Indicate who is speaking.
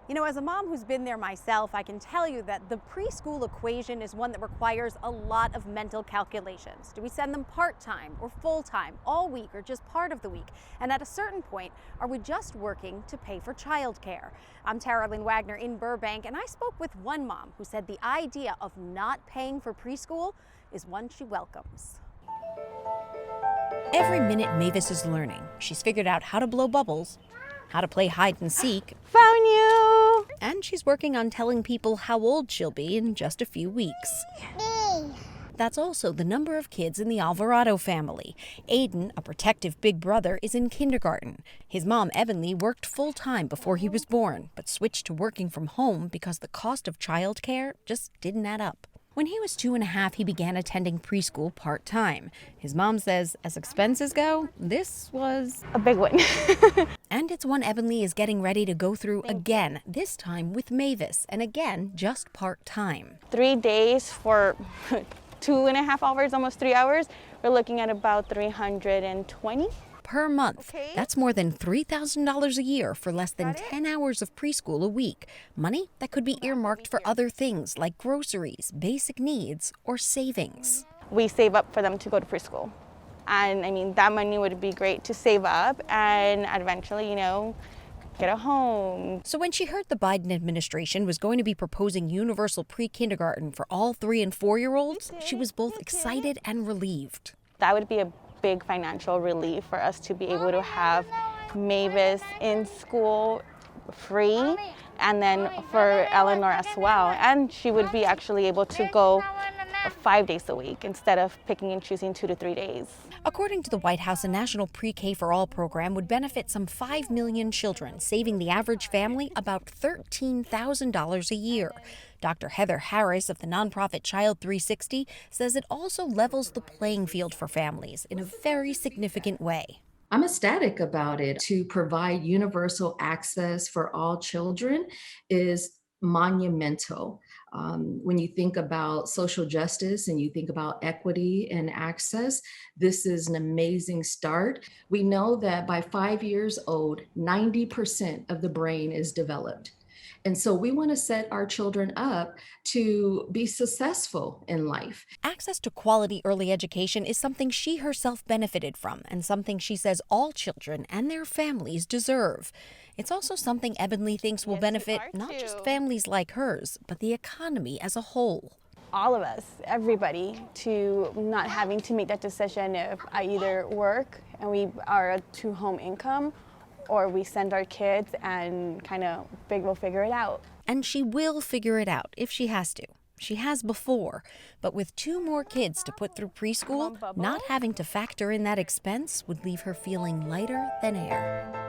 Speaker 1: You know, as a mom who's been there myself, I can tell you that the preschool equation is one that requires a lot of mental calculations. Do we send them part-time or full-time, all week or just part of the week? And at a certain point, are we just working to pay for childcare? I'm Tara Lynn Wagner in Burbank, and I spoke with one mom who said the idea of not paying for preschool is one she welcomes.
Speaker 2: Every minute Mavis is learning, she's figured out how to blow bubbles, how to play hide and seek,
Speaker 1: Found you!
Speaker 2: and she's working on telling people how old she'll be in just a few weeks. That's also the number of kids in the Alvarado family. Aiden, a protective big brother, is in kindergarten. His mom, Evanly, worked full-time before he was born, but switched to working from home because the cost of childcare just didn't add up. When he was 2.5, he began attending preschool part-time. His mom says, as expenses go, this was
Speaker 1: A big one.
Speaker 2: And it's one Evanly is getting ready to go through again, this time with Mavis, and again, just part-time.
Speaker 3: 3 days for 2.5 hours, almost 3 hours, we're looking at about 320
Speaker 2: Per month. That's more than $3,000 a year for less than 10 hours of preschool a week. Money that could be earmarked for other things like groceries, basic needs, or savings.
Speaker 3: We save up for them to go to preschool. And I mean, that money would be great to save up and eventually, get a home.
Speaker 2: So when she heard the Biden administration was going to be proposing universal pre-kindergarten for all 3- and 4-year-olds, she was both excited and relieved.
Speaker 3: That would be a big financial relief for us to be able to have Mavis in school free, and then for Eleanor as well. And she would be actually able to go 5 days a week instead of picking and choosing 2 to 3 days.
Speaker 2: According to the White House, a national pre-K for all program would benefit some 5 million children, saving the average family about $13,000 a year. Dr. Heather Harris of the nonprofit Child360 says it also levels the playing field for families in a very significant way.
Speaker 4: I'm ecstatic about it. To provide universal access for all children is monumental. When you think about social justice and you think about equity and access, this is an amazing start. We know that by 5 years old, 90% of the brain is developed. And so we want to set our children up to be successful in life.
Speaker 2: Access to quality early education is something she herself benefited from, and something she says all children and their families deserve. It's also something Evanly thinks will benefit not just families like hers, but the economy as a whole.
Speaker 3: All of us, everybody, to not having to make that decision if I either work and we are a 2-home income, or we send our kids and we'll figure it out.
Speaker 2: And she will figure it out if she has to. She has before. But with 2 more kids to put through preschool, not having to factor in that expense would leave her feeling lighter than air.